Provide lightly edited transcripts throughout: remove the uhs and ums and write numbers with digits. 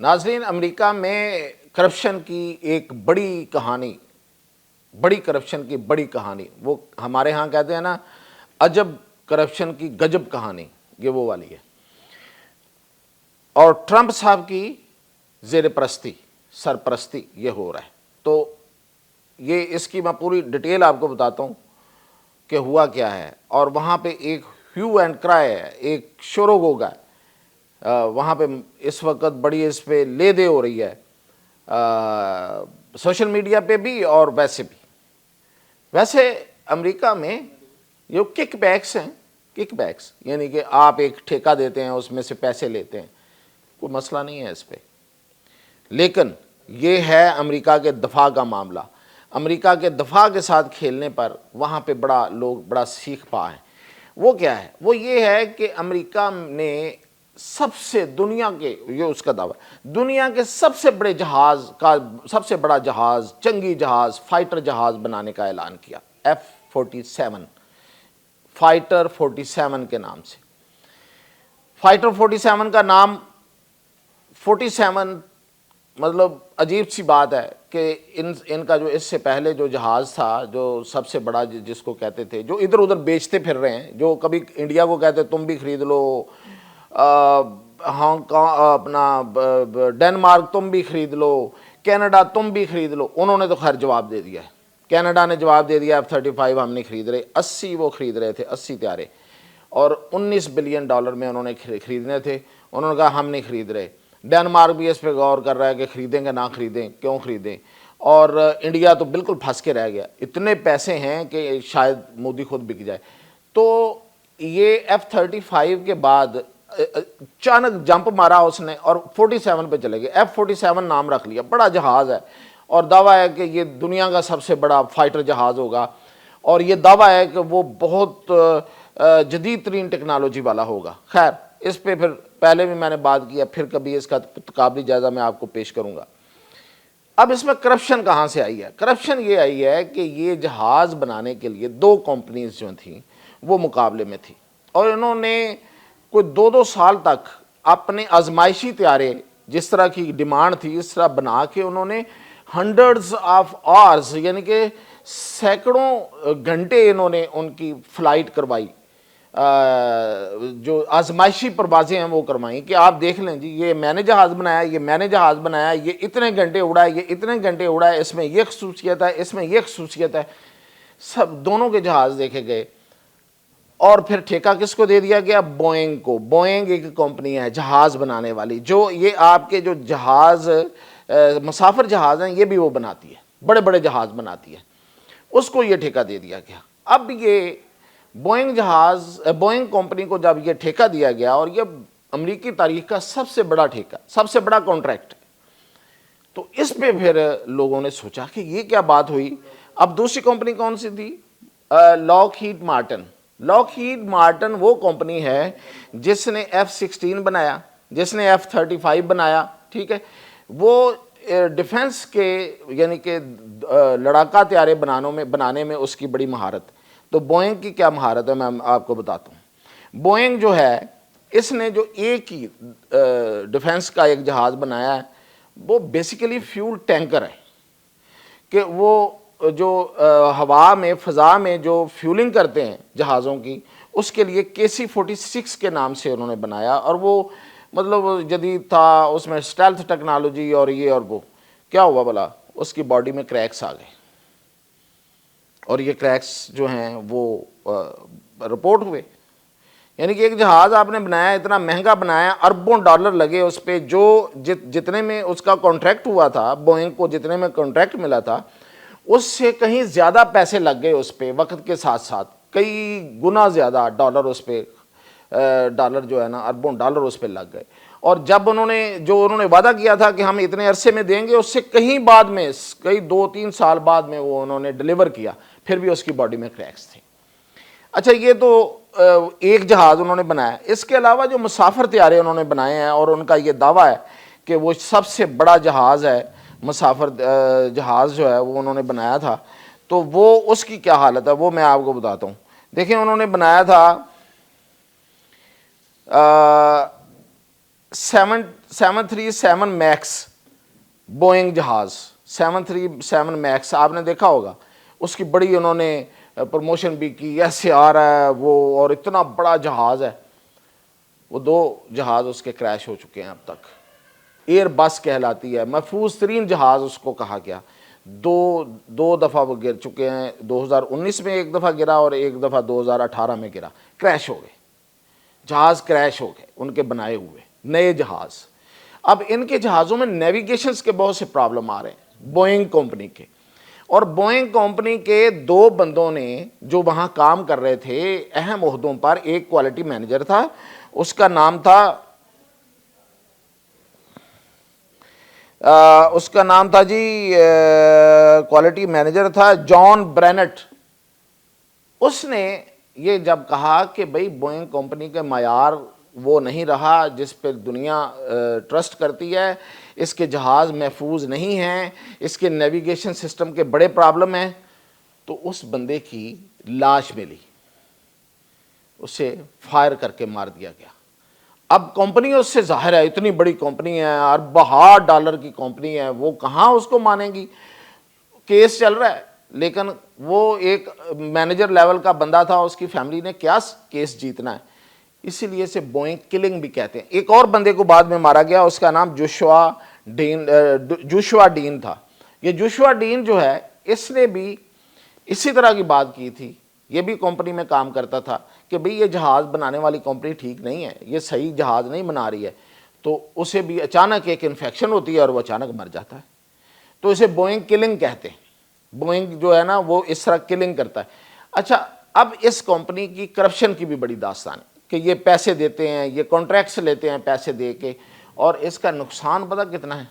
नाज़रीन, अमेरिका में करप्शन की एक बड़ी कहानी, बड़ी करप्शन की बड़ी कहानी, वो हमारे यहाँ कहते हैं ना, अजब करप्शन की गजब कहानी, ये वो वाली है। और ट्रंप साहब की ज़ेर परस्ती, सरपरस्ती ये हो रहा है। तो ये इसकी मैं पूरी डिटेल आपको बताता हूँ कि हुआ क्या है। और वहाँ पे एक ह्यू एंड क्राई है, एक शोरोगोग है। वहाँ पे इस वक्त बड़ी इस पे ले दे हो रही है, सोशल मीडिया पे भी और वैसे भी। वैसे अमेरिका में जो किकबैक्स हैं, किकबैक्स यानी कि आप एक ठेका देते हैं, उसमें से पैसे लेते हैं, कोई मसला नहीं है इस पे। लेकिन ये है अमेरिका के दफा का मामला। अमेरिका के दफा के साथ खेलने पर वहाँ पे लोग बड़ा सीख पा है। वो क्या है? वो ये है कि अमेरिका ने सबसे दुनिया के, ये उसका दावा, दुनिया के सबसे बड़े जहाज का, सबसे बड़ा जहाज, जंगी जहाज, फाइटर जहाज बनाने का ऐलान किया। F-47 फाइटर 47 के नाम से। फाइटर 47 का नाम 47 मतलब अजीब सी बात है कि इनका जो इससे पहले जो जहाज़ था, जो सबसे बड़ा जिसको कहते थे, जो इधर उधर बेचते फिर रहे हैं, जो कभी इंडिया को कहते तुम भी खरीद लो, हांगकांग, अपना डेनमार्क तुम भी खरीद लो, कनाडा तुम भी खरीद लो, उन्होंने तो खैर जवाब दे दिया है। कनाडा ने जवाब दे दिया F-35 हम नहीं खरीद रहे। 80 वो खरीद रहे थे, 80 त्यारे, और $19 बिलियन में उन्होंने खरीदने थे। उन्होंने कहा हम नहीं खरीद रहे। डेनमार्क भी इस पर गौर कर रहा है कि खरीदेंगे ना खरीदें, क्यों खरीदें। और इंडिया तो बिल्कुल फंस के रह गया, इतने पैसे हैं कि शायद मोदी खुद बिक जाए। तो ये F-35 के बाद अचानक जंप मारा उसने और 47 पे चले गए। F-47 नाम रख लिया, बड़ा जहाज़ है, और दावा है कि ये दुनिया का सबसे बड़ा फाइटर जहाज़ होगा। और ये दावा है कि वो बहुत जदीद तरीन टेक्नोलॉजी वाला होगा। खैर, इस पे फिर पहले भी मैंने बात किया, फिर कभी इसका काबिल जायज़ा मैं आपको पेश करूँगा। अब इसमें करप्शन कहाँ से आई है? करप्शन ये आई है कि ये जहाज़ बनाने के लिए दो कंपनीज जो थी वो मुकाबले में थी, और इन्होंने कोई 2-2 साल तक अपने आजमाइशी त्यारे, जिस तरह की डिमांड थी इस तरह बना के उन्होंने हंड्रेड्स ऑफ आवर्स यानी कि सैकड़ों घंटे इन्होंने उनकी फ़्लाइट करवाई, जो आजमाइशी परवाज़ें हैं वो करवाई कि आप देख लें जी, ये मैंने जहाज़ बनाया, ये मैंने जहाज़ बनाया, ये इतने घंटे उड़ा है, ये इतने घंटे उड़ा है, इसमें ये खसूसियत है, इसमें ये खसूसियत है। सब दोनों के जहाज़ देखे गए, और फिर ठेका किसको दे दिया गया? बोइंग को। बोइंग एक कंपनी है जहाज़ बनाने वाली, जो ये आपके जो जहाज़ मुसाफिर जहाज़ हैं ये भी वो बनाती है, बड़े बड़े जहाज़ बनाती है, उसको ये ठेका दे दिया गया। अब ये बोइंग कंपनी को जब ये ठेका दिया गया, और ये अमेरिकी तारीख का सबसे बड़ा ठेका, सबसे बड़ा कॉन्ट्रैक्ट है, तो इस पे फिर लोगों ने सोचा कि ये क्या बात हुई। अब दूसरी कंपनी कौन सी थी? Lockheed Martin. लॉकहीड मार्टिन वो कंपनी है जिसने F-16 बनाया, जिसने F-35 बनाया, ठीक है। वो डिफेंस के यानी कि लड़ाका त्यारे बनाने में उसकी बड़ी महारत। तो बोइंग की क्या महारत है मैं आपको बताता हूँ। बोइंग जो है, इसने जो एक ही डिफेंस का एक जहाज़ बनाया है, वो बेसिकली फ्यूल टैंकर है, कि वो जो हवा में, फ़ज़ा में जो फ्यूलिंग करते हैं जहाज़ों की, उसके लिए KC-46 के नाम से उन्होंने बनाया। और वो मतलब जदीद था, उसमें स्टेल्थ टेक्नोलॉजी और ये और वो। क्या हुआ भला? उसकी बॉडी में क्रैक्स आ गए, और ये क्रैक्स जो हैं वो रिपोर्ट हुए। यानी कि एक जहाज़ आपने बनाया, इतना महंगा बनाया, अरबों डॉलर लगे उस पर, जो जितने में उसका कॉन्ट्रैक्ट हुआ था, बोइंग को जितने में कॉन्ट्रैक्ट मिला था, उससे कहीं ज़्यादा पैसे लग गए उस पर, वक्त के साथ साथ कई गुना ज़्यादा डॉलर उस पर, डॉलर जो है ना, अरबों डॉलर उस पर लग गए। और जब उन्होंने वादा किया था कि हम इतने अरसे में देंगे, उससे कहीं बाद में, कई 2-3 साल बाद में वो उन्होंने डिलीवर किया, फिर भी उसकी बॉडी में क्रैक्स थे। अच्छा, ये तो एक जहाज़ उन्होंने बनाया। इसके अलावा जो मुसाफिर त्यारे उन्होंने बनाए हैं, और उनका ये दावा है कि वो सबसे बड़ा जहाज़ है, मुसाफिर जहाज़ जो है वो उन्होंने बनाया था। तो वो उसकी क्या हालत है वो मैं आपको बताता हूँ। देखिए, उन्होंने बनाया था 737 मैक्स बोइंग जहाज़ 737 मैक्स आपने देखा होगा, उसकी बड़ी उन्होंने प्रमोशन भी की, ऐसे आ रहा है वो, और इतना बड़ा जहाज़ है वो। 2 जहाज़ उसके क्रैश हो चुके हैं अब तक। एयर बस कहलाती है, महफूज तरीन जहाज़ उसको कहा गया। दो दफ़ा वो गिर चुके हैं, 2019 में एक दफ़ा गिरा और एक दफ़ा 2018 में गिरा, क्रैश हो गए, जहाज़ क्रैश हो गए उनके बनाए हुए नए जहाज़। अब इनके जहाज़ों में नेविगेशंस के बहुत से प्रॉब्लम आ रहे हैं बोइंग कंपनी के, और बोइंग कंपनी के 2 बंदों ने जो वहाँ काम कर रहे थे अहम ओहदों पर, एक क्वालिटी मैनेजर था, उसका नाम था जी, क्वालिटी मैनेजर था जॉन ब्रेनेट। उसने ये जब कहा कि भाई बोइंग कंपनी के मायार वो नहीं रहा जिस पर दुनिया ट्रस्ट करती है, इसके जहाज़ महफूज नहीं हैं, इसके नेविगेशन सिस्टम के बड़े प्रॉब्लम हैं, तो उस बंदे की लाश मिली, उसे फायर करके मार दिया गया। अब कंपनी उससे ज़ाहिर है इतनी बड़ी कंपनी है, अरबों डॉलर की कंपनी है, वो कहाँ उसको मानेगी, केस चल रहा है। लेकिन वो एक मैनेजर लेवल का बंदा था, उसकी फैमिली ने क्या केस जीतना है, इसीलिए इसे बोइंग किलिंग भी कहते हैं। एक और बंदे को बाद में मारा गया, उसका नाम जोशुआ डीन था। ये जोशुआ डीन जो है, इसने भी इसी तरह की बात की थी, ये भी कंपनी में काम करता था कि भाई ये जहाज़ बनाने वाली कंपनी ठीक नहीं है, ये सही जहाज़ नहीं बना रही है। तो उसे भी अचानक एक इन्फेक्शन होती है और वो अचानक मर जाता है, तो इसे बोइंग किलिंग कहते हैं। बोइंग जो है ना वो इस तरह किलिंग करता है। अच्छा, अब इस कंपनी की करप्शन की भी बड़ी दास्तान है कि ये पैसे देते हैं, ये कॉन्ट्रैक्ट्स लेते हैं पैसे दे के, और इसका नुकसान पता कितना है,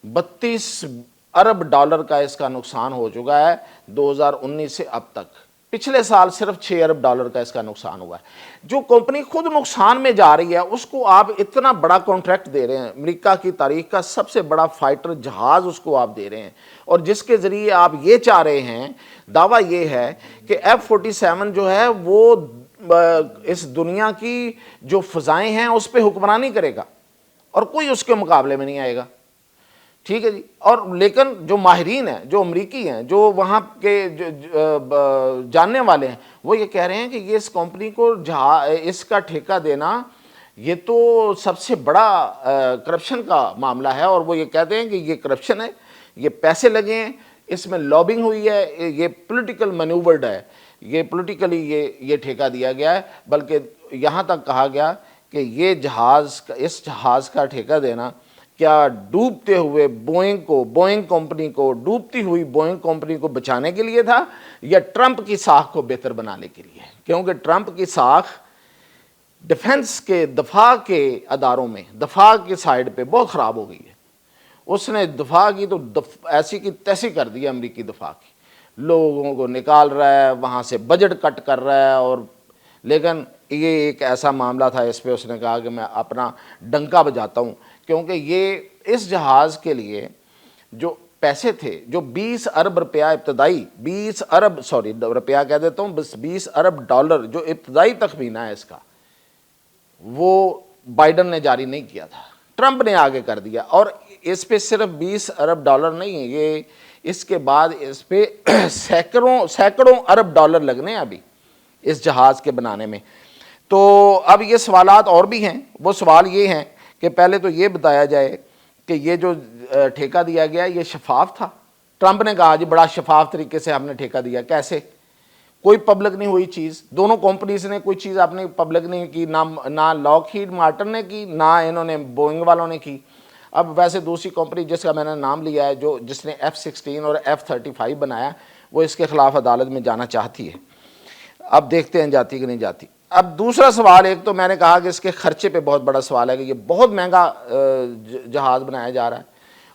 32 अरब डॉलर का इसका नुकसान हो चुका है 2019 से अब तक। पिछले साल सिर्फ 6 अरब डॉलर का इसका नुकसान हुआ है। जो कंपनी खुद नुकसान में जा रही है उसको आप इतना बड़ा कॉन्ट्रैक्ट दे रहे हैं, अमेरिका की तारीख का सबसे बड़ा फाइटर जहाज उसको आप दे रहे हैं, और जिसके ज़रिए आप ये चाह रहे हैं, दावा ये है कि F-47 जो है वो इस दुनिया की जो फ़ज़ाएँ हैं उस पर हुक्मरानी करेगा और कोई उसके मुकाबले में नहीं आएगा। ठीक है जी। और लेकिन जो माहिरीन हैं, जो अमरीकी हैं, जो वहाँ के जानने वाले हैं, वो ये कह रहे हैं कि ये इस कंपनी को इसका ठेका देना ये तो सबसे बड़ा करप्शन का मामला है, और वो ये कहते हैं कि ये करप्शन है, ये पैसे लगे हैं, इसमें लॉबिंग हुई है, ये पॉलिटिकल मैन्यूवर्ड है, ये पॉलिटिकली ये ठेका दिया गया है। बल्कि यहाँ तक कहा गया कि ये इस जहाज़ का ठेका देना क्या डूबते हुए बोइंग कंपनी को, डूबती हुई बोइंग कंपनी को बचाने के लिए था, या ट्रंप की साख को बेहतर बनाने के लिए? क्योंकि ट्रंप की साख डिफेंस के, दफा के अदारों में, दफा की साइड पे बहुत ख़राब हो गई है। उसने दफा की तो ऐसी की तैसी कर दी अमरीकी दफा की, लोगों को निकाल रहा है वहाँ से, बजट कट कर रहा है। और लेकिन ये एक ऐसा मामला था, इस पर उसने कहा कि मैं अपना डंका बजाता हूँ, क्योंकि ये इस जहाज़ के लिए जो पैसे थे, जो 20 अरब रुपया इब्तदाई, 20 अरब रुपया कह देता हूँ, बस 20 अरब डॉलर जो इब्तदाई तखमीना है इसका, वो बाइडन ने जारी नहीं किया था, ट्रंप ने आगे कर दिया। और इस पे सिर्फ 20 अरब डॉलर नहीं है, ये इसके बाद इस पे सैकड़ों अरब डॉलर लगने हैं अभी इस जहाज़ के बनाने में। तो अब ये सवालात और भी हैं। वो सवाल ये हैं कि पहले तो ये बताया जाए कि ये जो ठेका दिया गया ये शफाफ था। ट्रंप ने कहा जी बड़ा शफाफ तरीके से हमने ठेका दिया, कैसे? कोई पब्लिक नहीं हुई चीज़, दोनों कंपनीज ने कोई चीज़ आपने पब्लिक नहीं की, ना लॉकहीड मार्टिन ने की, ना इन्होंने बोइंग वालों ने की। अब वैसे दूसरी कंपनी जिसका मैंने नाम लिया है, जिसने F-16 और F-35 बनाया, वो इसके खिलाफ अदालत में जाना चाहती है। अब देखते हैं जाती कि नहीं जाती। अब दूसरा सवाल, एक तो मैंने कहा कि इसके खर्चे पे बहुत बड़ा सवाल है कि ये बहुत महंगा जहाज़ बनाया जा रहा है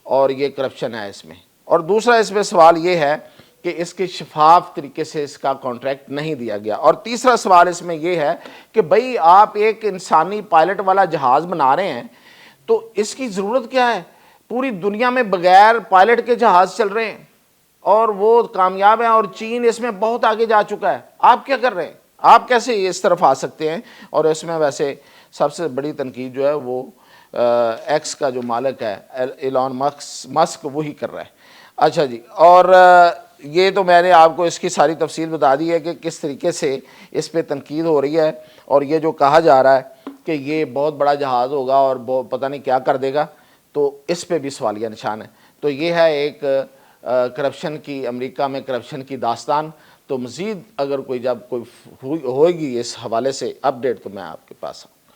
और ये करप्शन है इसमें। और दूसरा इसमें सवाल ये है कि इसके शफाफ तरीके से इसका कॉन्ट्रैक्ट नहीं दिया गया। और तीसरा सवाल इसमें यह है कि भाई आप एक इंसानी पायलट वाला जहाज़ बना रहे हैं तो इसकी ज़रूरत क्या है? पूरी दुनिया में बगैर पायलट के जहाज़ चल रहे हैं और वो कामयाब हैं, और चीन इसमें बहुत आगे जा चुका है। आप क्या कर रहे हैं? आप कैसे इस तरफ आ सकते हैं? और इसमें वैसे सबसे बड़ी तनकीद जो है वो ایکس کا جو مالک ہے ایلون مسک وہی کر رہا ہے۔ اچھا جی، اور یہ تو میں نے آپ کو اس کی ساری تفصیل بتا دی ہے کہ کس طریقے سے اس پہ تنقید ہو رہی ہے، اور یہ جو کہا جا رہا ہے کہ یہ بہت بڑا جہاز ہوگا اور پتہ نہیں کیا کر دے گا، تو اس پہ بھی سوالیہ نشان ہے۔ تو یہ ہے ایک کرپشن کی، امریکہ میں کرپشن کی داستان۔ تو مزید اگر کوئی جب کوئی ہوئے گی اس حوالے سے اپڈیٹ تو میں آپ کے پاس